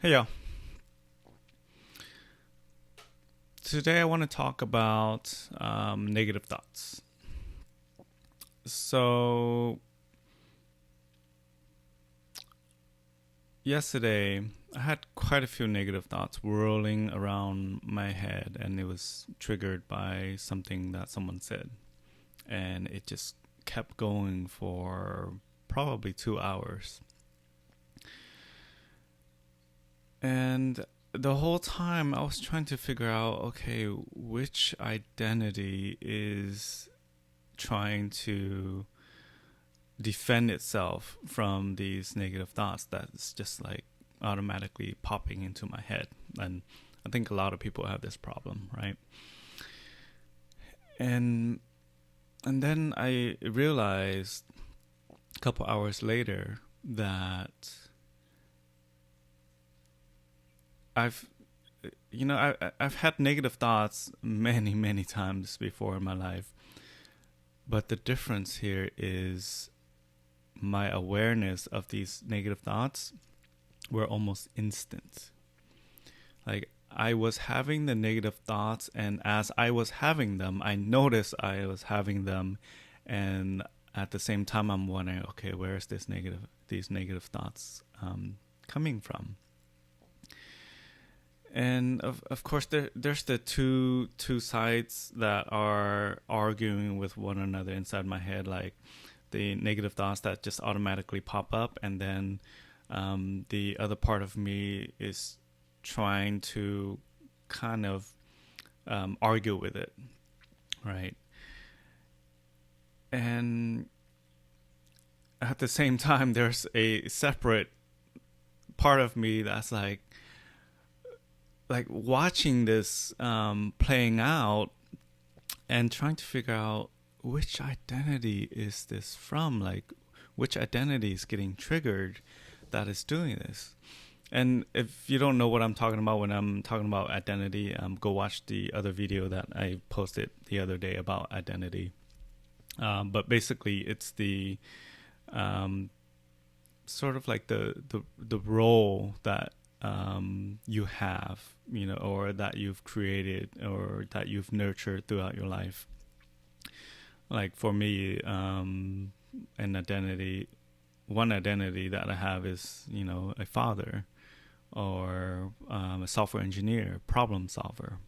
Hey y'all. Today I want to talk about negative thoughts. So, yesterday I had quite a few negative thoughts whirling around my head, and it was triggered by something that someone said. And it just kept going for probably 2 hours. And the whole time I was trying to figure out, okay, which identity is trying to defend itself from these negative thoughts that's just like automatically popping into my head. And I think a lot of people have this problem, right? And and then I realized a couple hours later that I've I've had negative thoughts many times before in my life, but the difference here is my awareness of these negative thoughts were almost instant. Like I was having the negative thoughts, and as I was having them, I noticed I was having them, and at the same time, I'm wondering, okay, where is these negative thoughts coming from? And of course, there's the two sides that are arguing with one another inside my head, like the negative thoughts that just automatically pop up, and then the other part of me is trying to kind of argue with it, right? And at the same time, there's a separate part of me that's like watching this playing out and trying to figure out which identity is this from, like which identity is getting triggered that is doing this. And if you don't know what I'm talking about when I'm talking about identity, go watch the other video that I posted the other day about identity. But basically, it's the um, sort of like the role that you have, or that you've created or that you've nurtured throughout your life. Like for me, an identity, one identity that I have is, a father, or a software engineer, Problem solver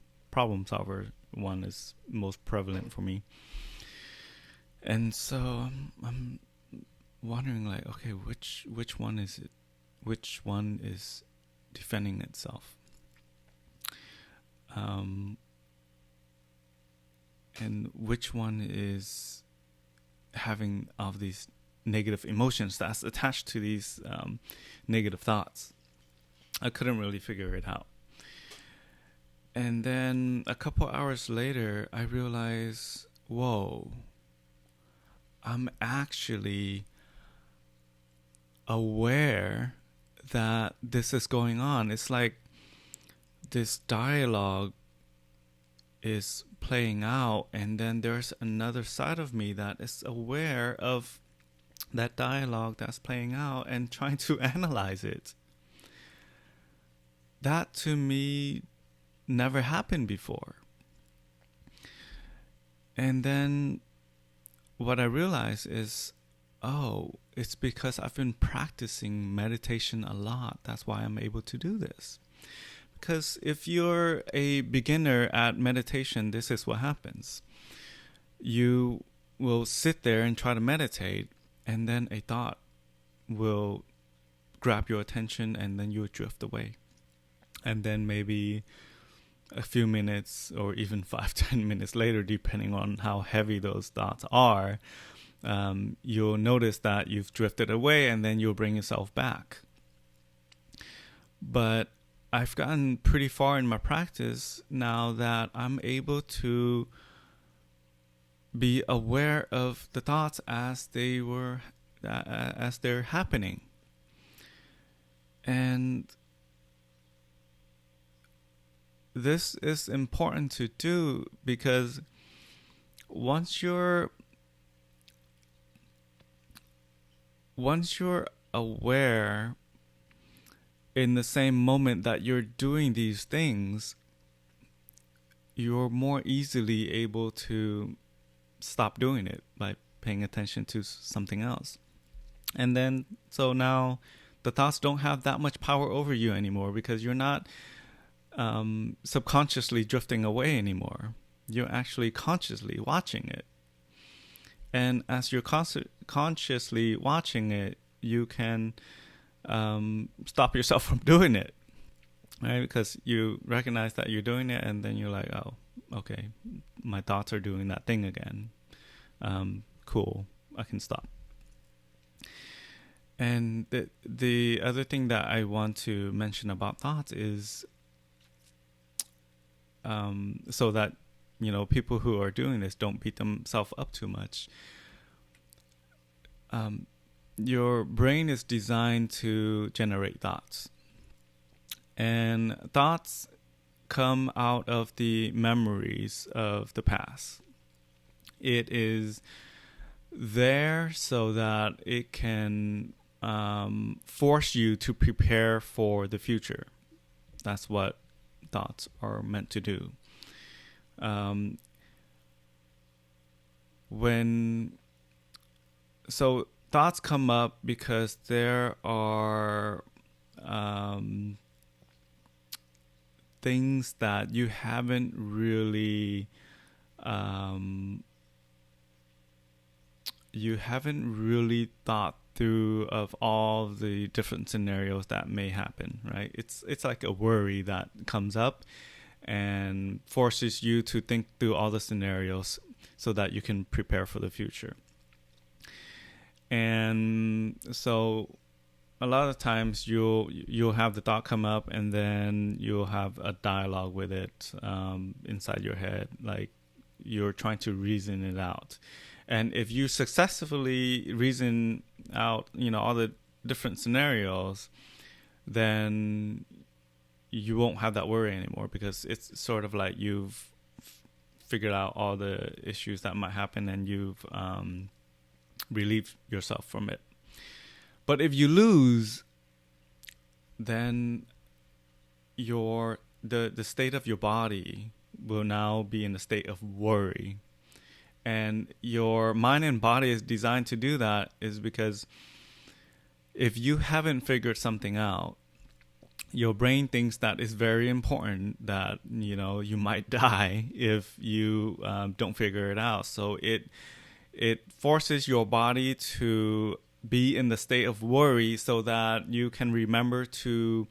one is most prevalent for me. And so I'm wondering, like, okay, which one is it? Which one is defending itself? Um, and which one is having of these negative emotions that's attached to these negative thoughts? I couldn't really figure it out. And then a couple hours later, I realized, whoa, I'm actually aware that this is going on. It's like this dialogue is playing out, and then there's another side of me that is aware of that dialogue that's playing out and trying to analyze it. That to me never happened before. And then what I realized is, oh, it's because I've been practicing meditation a lot. That's why I'm able to do this. Because if you're a beginner at meditation, this is what happens. You will sit there and try to meditate, and then a thought will grab your attention, and then you'll drift away. And then maybe a few minutes or even 5-10 minutes later, depending on how heavy those thoughts are, you'll notice that you've drifted away, and then you'll bring yourself back. But I've gotten pretty far in my practice now that I'm able to be aware of the thoughts as they're happening. And this is important to do because once you're aware, in the same moment that you're doing these things, you're more easily able to stop doing it by paying attention to something else. And then, so now the thoughts don't have that much power over you anymore, because you're not subconsciously drifting away anymore. You're actually consciously watching it. And as you're consciously watching it, you can stop yourself from doing it, right? Because you recognize that you're doing it, and then you're like, oh, okay, my thoughts are doing that thing again. Cool, I can stop. And the other thing that I want to mention about thoughts is, so that, you know, people who are doing this don't beat themselves up too much. Your brain is designed to generate thoughts. And thoughts come out of the memories of the past. It is there so that it can force you to prepare for the future. That's what thoughts are meant to do. So thoughts come up because there are things that you haven't really thought through of all the different scenarios that may happen, right? It's like a worry that comes up and forces you to think through all the scenarios so that you can prepare for the future. And so a lot of times you'll have the thought come up, and then you'll have a dialogue with it inside your head, like you're trying to reason it out. And if you successfully reason out, you know, all the different scenarios, then you won't have that worry anymore, because it's sort of like you've figured out all the issues that might happen, and you've relieved yourself from it. But if you lose, then the state of your body will now be in a state of worry. And your mind and body is designed to do that is because if you haven't figured something out, your brain thinks that it's very important, that, you know, you might die if you don't figure it out. So it forces your body to be in the state of worry so that you can remember to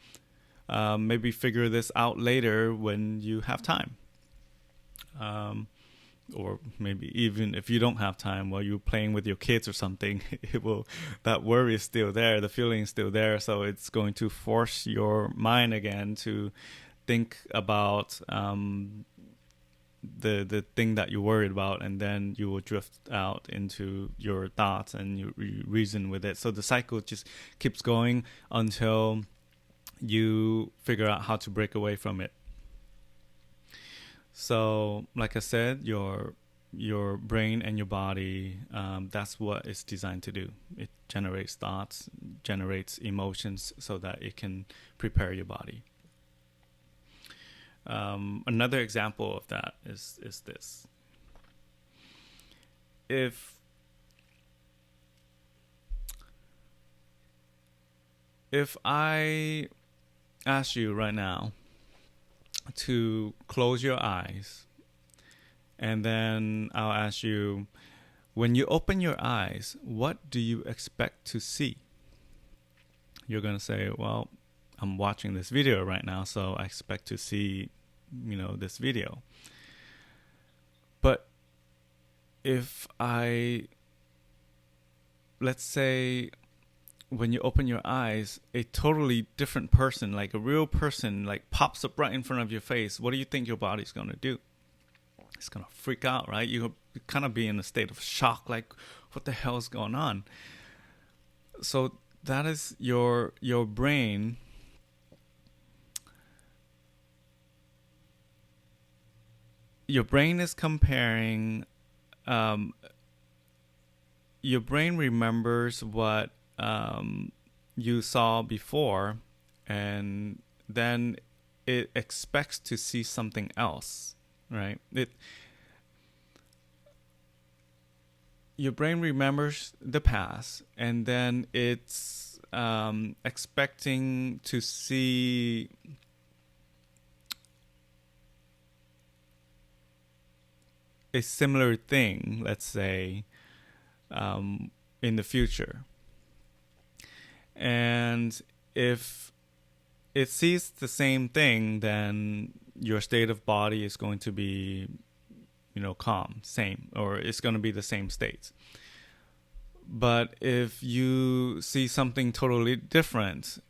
maybe figure this out later when you have time. Or maybe even if you don't have time, while you're playing with your kids or something, that worry is still there, the feeling is still there, so it's going to force your mind again to think about the thing that you're worried about, and then you will drift out into your thoughts and you reason with it. So the cycle just keeps going until you figure out how to break away from it. So, like I said, your brain and your body, that's what it's designed to do. It generates thoughts, generates emotions so that it can prepare your body. Another example of that is this. If I ask you right now to close your eyes, and then I'll ask you, when you open your eyes, what do you expect to see? You're going to say, well, I'm watching this video right now, so I expect to see, you know, this video. But if let's say when you open your eyes, a totally different person, like a real person, like pops up right in front of your face, what do you think your body's going to do? It's going to freak out, right? You'll kind of be in a state of shock, like, what the hell is going on? So that is your brain is comparing, your brain remembers what you saw before and then it expects to see something else, right? Your brain remembers the past, and then it's expecting to see a similar thing, let's say, in the future. And if it sees the same thing, then your state of body is going to be, calm, same, or it's going to be the same state. But if you see something totally different,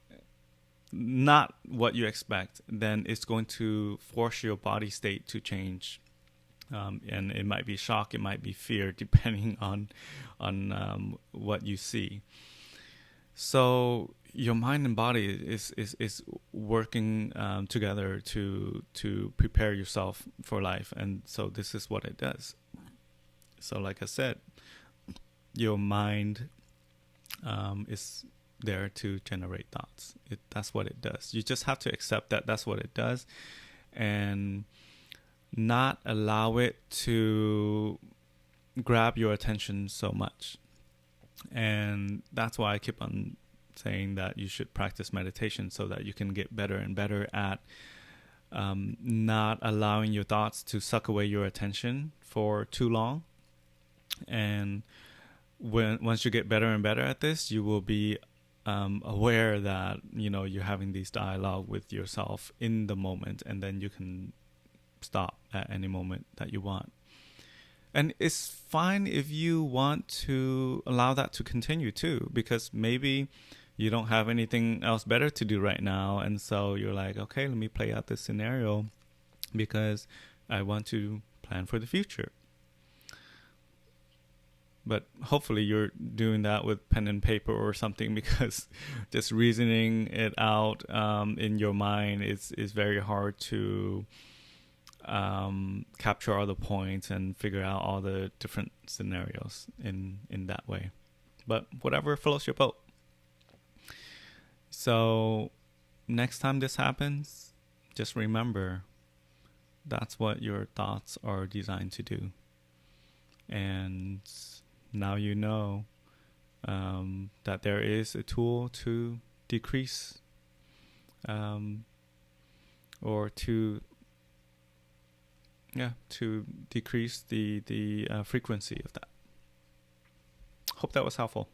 not what you expect, then it's going to force your body state to change. And it might be shock, it might be fear, depending on what you see. So your mind and body is working together to prepare yourself for life, and so this is what it does. So, like I said, your mind is there to generate thoughts. That's what it does. You just have to accept that that's what it does, and not allow it to grab your attention so much. And that's why I keep on saying that you should practice meditation, so that you can get better and better at not allowing your thoughts to suck away your attention for too long. And once you get better and better at this, you will be aware that you're having these dialogue with yourself in the moment, and then you can stop at any moment that you want. And it's fine if you want to allow that to continue too, because maybe you don't have anything else better to do right now, and so you're like, okay, let me play out this scenario because I want to plan for the future. But hopefully you're doing that with pen and paper or something, because just reasoning it out in your mind is very hard to capture all the points and figure out all the different scenarios in that way. But whatever floats your boat. So next time this happens, just remember that's what your thoughts are designed to do. And now you know that there is a tool to decrease or to decrease the frequency of that. Hope that was helpful.